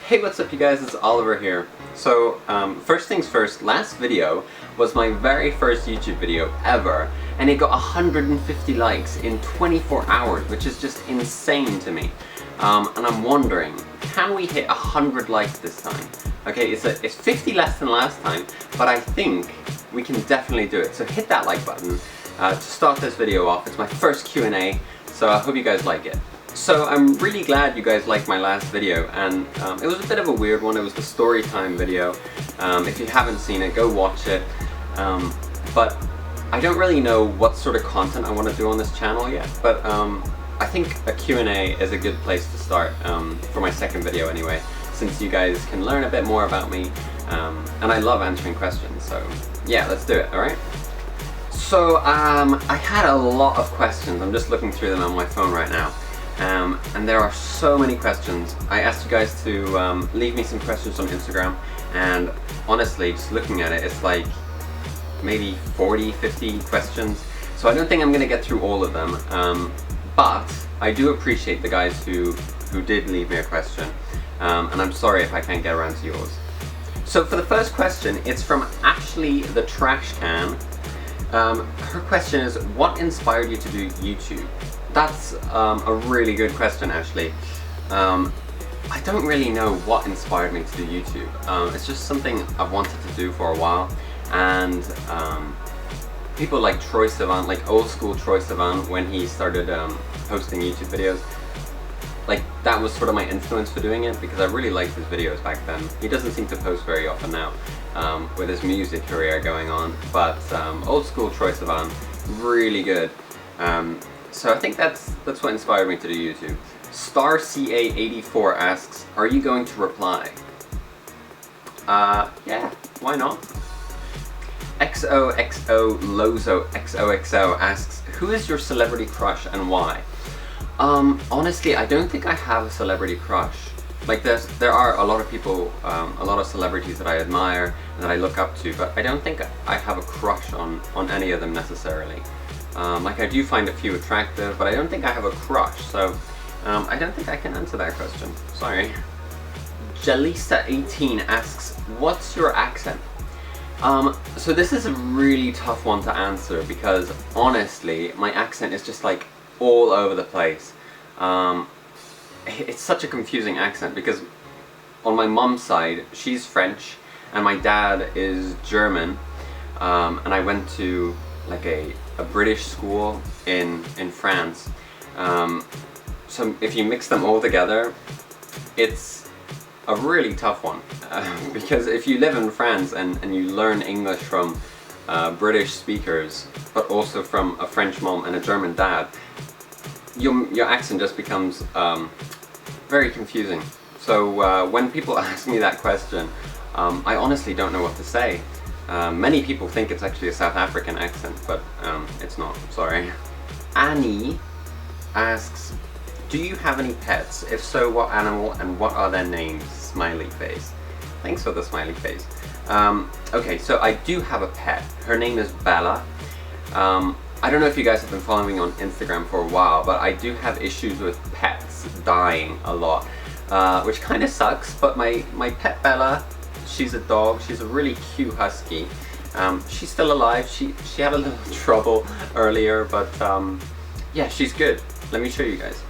Hey, what's up you guys, it's Oliver here. So, first things first, last video was my very first YouTube video ever, and it got 150 likes in 24 hours, which is just insane to me. And I'm wondering, can we hit 100 likes this time? Okay, it's 50 less than last time, but I think we can definitely do it. So hit that like button to start this video off. It's my first Q&A, so I hope you guys like it. So I'm really glad you guys liked my last video, and it was a bit of a weird one. It was the story time video. If you haven't seen it, go watch it. But I don't really know what sort of content I want to do on this channel yet, but I think a Q&A is a good place to start for my second video anyway, since you guys can learn a bit more about me, and I love answering questions, so yeah, let's do it, alright? So I had a lot of questions. I'm just looking through them on my phone right now. And there are so many questions. I asked you guys to leave me some questions on Instagram, and honestly, just looking at it, it's like maybe 40, 50 questions. So I don't think I'm going to get through all of them, but I do appreciate the guys who did leave me a question, and I'm sorry if I can't get around to yours. So for the first question, it's from Ashley the Trash Can. Her question is, what inspired you to do YouTube? That's a really good question, Ashley. I don't really know what inspired me to do YouTube. It's just something I've wanted to do for a while, and people like Troye Sivan, like old school Troye Sivan, when he started posting YouTube videos, like that was sort of my influence for doing it, because I really liked his videos back then. He doesn't seem to post very often now with his music career going on, but old school Troye Sivan, really good. So I think that's what inspired me to do YouTube. StarCA84 asks, are you going to reply? Yeah, why not? XOXO Lozo XOXO asks, who is your celebrity crush and why? Honestly, I don't think I have a celebrity crush. Like there are a lot of people, a lot of celebrities that I admire and that I look up to, but I don't think I have a crush on any of them necessarily. Like I do find a few attractive, but I don't think I have a crush, so I don't think I can answer that question. Sorry. Jalisa18 asks, what's your accent? So this is a really tough one to answer, because honestly, my accent is just like all over the place. It's such a confusing accent, because on my mom's side, she's French, and my dad is German, and I went to like a British school in France. So if you mix them all together, it's a really tough one, because if you live in France and you learn English from British speakers, but also from a French mom and a German dad, your accent just becomes very confusing. So when people ask me that question, I honestly don't know what to say. Many people think it's actually a South African accent, but it's not, sorry. Annie asks, do you have any pets? If so, what animal and what are their names? Smiley face. Thanks for the smiley face. Okay, so I do have a pet. Her name is Bella. I don't know if you guys have been following me on Instagram for a while, but I do have issues with pets dying a lot, which kind of sucks, but my pet Bella, she's a dog. She's a really cute husky. She's still alive. She had a little trouble earlier, but yeah, she's good. Let me show you guys.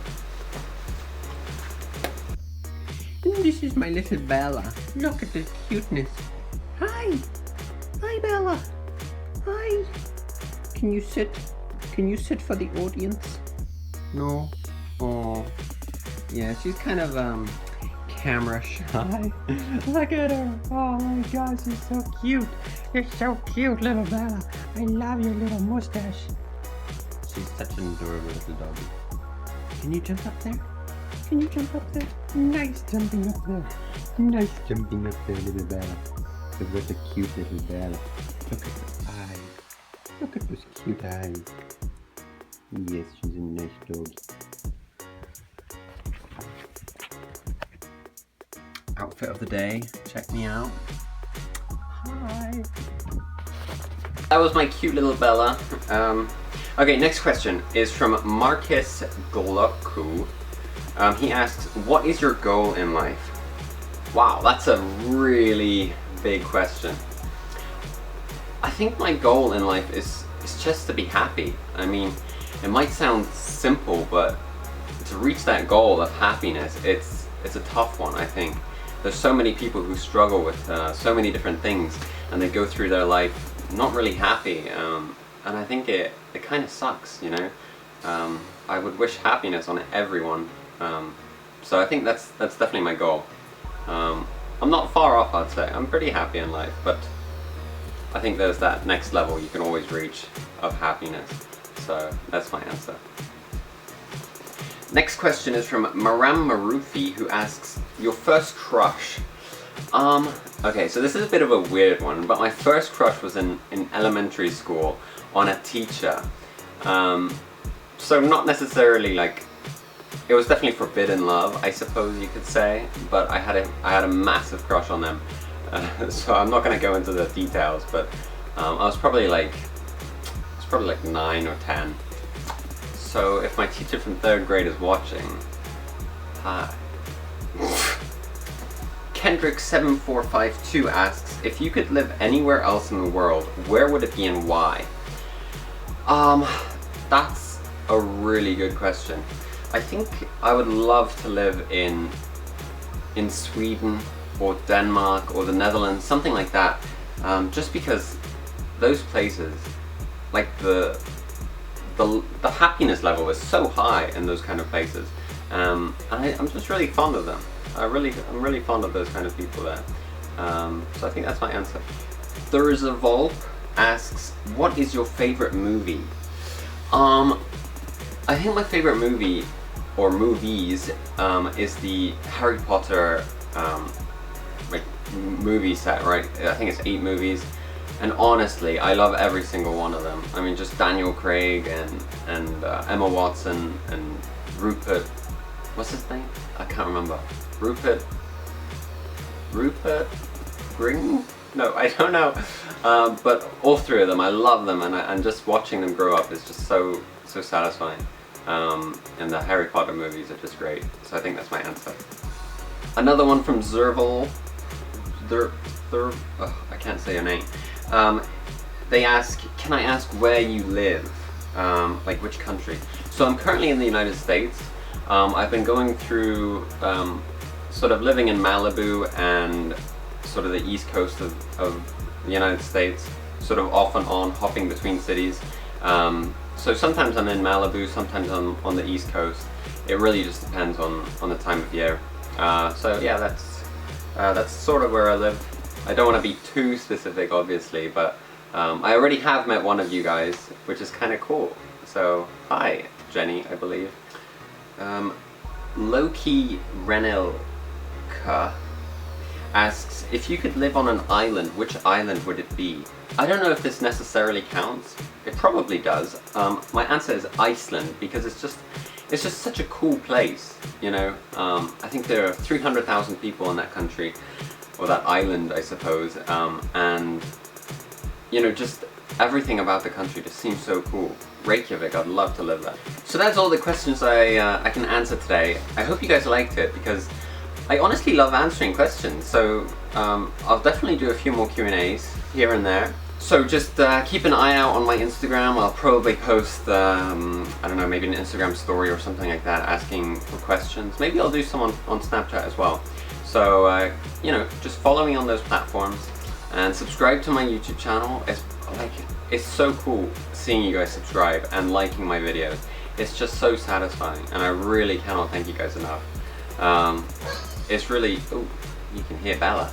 This is my little Bella. Look at the cuteness. Hi! Hi, Bella! Hi! Can you sit? Can you sit for the audience? No? Oh. Yeah, she's kind of camera shy. Look at her! Oh my god, she's so cute! You're so cute, little Bella! I love your little mustache! She's such an adorable little doggy. Can you jump up there? Can you jump up there? Nice jumping up there! Nice jumping up there, little Bella! What a cute little Bella! Look at her eyes! Look at those cute eyes! Yes, she's a nice doggy. Outfit of the day, check me out. Hi! That was my cute little Bella. Okay, next question is from Marcus Gloku. He asks, what is your goal in life? Wow, that's a really big question. I think my goal in life is just to be happy. I mean, it might sound simple, but to reach that goal of happiness, it's a tough one, I think. There's so many people who struggle with so many different things, and they go through their life not really happy, and I think it kind of sucks, you know. I would wish happiness on everyone, so I think that's definitely my goal. I'm not far off, I'd say. I'm pretty happy in life, but I think there's that next level you can always reach of happiness. So that's my answer. Next question is from Maram Marufi, who asks, your first crush? Okay, so this is a bit of a weird one, but my first crush was in elementary school on a teacher. So not necessarily like, it was definitely forbidden love, I suppose you could say, but I had a massive crush on them. So I'm not going to go into the details, but I was probably like 9 or 10. So if my teacher from 3rd grade is watching, hi. Kendrick7452 asks, if you could live anywhere else in the world, where would it be and why? That's a really good question. I think I would love to live in Sweden or Denmark or the Netherlands, something like that, just because those places, like the happiness level is so high in those kind of places, and I'm just really fond of them. I'm really fond of those kind of people there. So I think that's my answer. There's a Volp asks, what is your favorite movie? I think my favorite movie or movies is the Harry Potter like movie set, right? I think it's 8 movies, and honestly I love every single one of them. I mean, just Daniel Craig and Emma Watson and Rupert, what's his name? I can't remember. Rupert Green? No, I don't know. But all 3 of them, I love them, and just watching them grow up is just so satisfying. And the Harry Potter movies are just great. So I think that's my answer. Another one from Zerval. I can't say your name. They ask, can I ask where you live? Like which country? So I'm currently in the United States. I've been going through sort of living in Malibu and sort of the east coast of the United States, sort of off and on, hopping between cities. So sometimes I'm in Malibu, sometimes I'm on the east coast. It really just depends on the time of year. So yeah, that's sort of where I live. I don't want to be too specific, obviously, but I already have met one of you guys, which is kind of cool. So hi, Jenny, I believe. Loki Renelka asks, if you could live on an island, which island would it be? I don't know if this necessarily counts. It probably does. My answer is Iceland, because it's just such a cool place, you know. I think there are 300,000 people in that country, or that island, I suppose, and you know, just everything about the country just seems so cool. Reykjavik, I'd love to live there. So that's all the questions I can answer today. I hope you guys liked it, because I honestly love answering questions. So I'll definitely do a few more Q&As here and there. So just keep an eye out on my Instagram. I'll probably post, I don't know, maybe an Instagram story or something like that, asking for questions. Maybe I'll do some on Snapchat as well. So, you know, just follow me on those platforms and subscribe to my YouTube channel. It's so cool seeing you guys subscribe and liking my videos. It's just so satisfying, and I really cannot thank you guys enough. It's really, oh, you can hear Bella.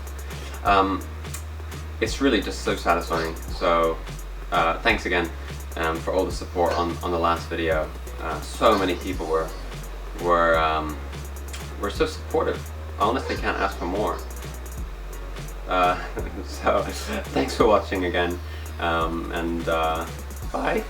It's really just so satisfying. So thanks again for all the support on the last video. So many people were so supportive. I honestly can't ask for more. So thanks for watching again, and bye.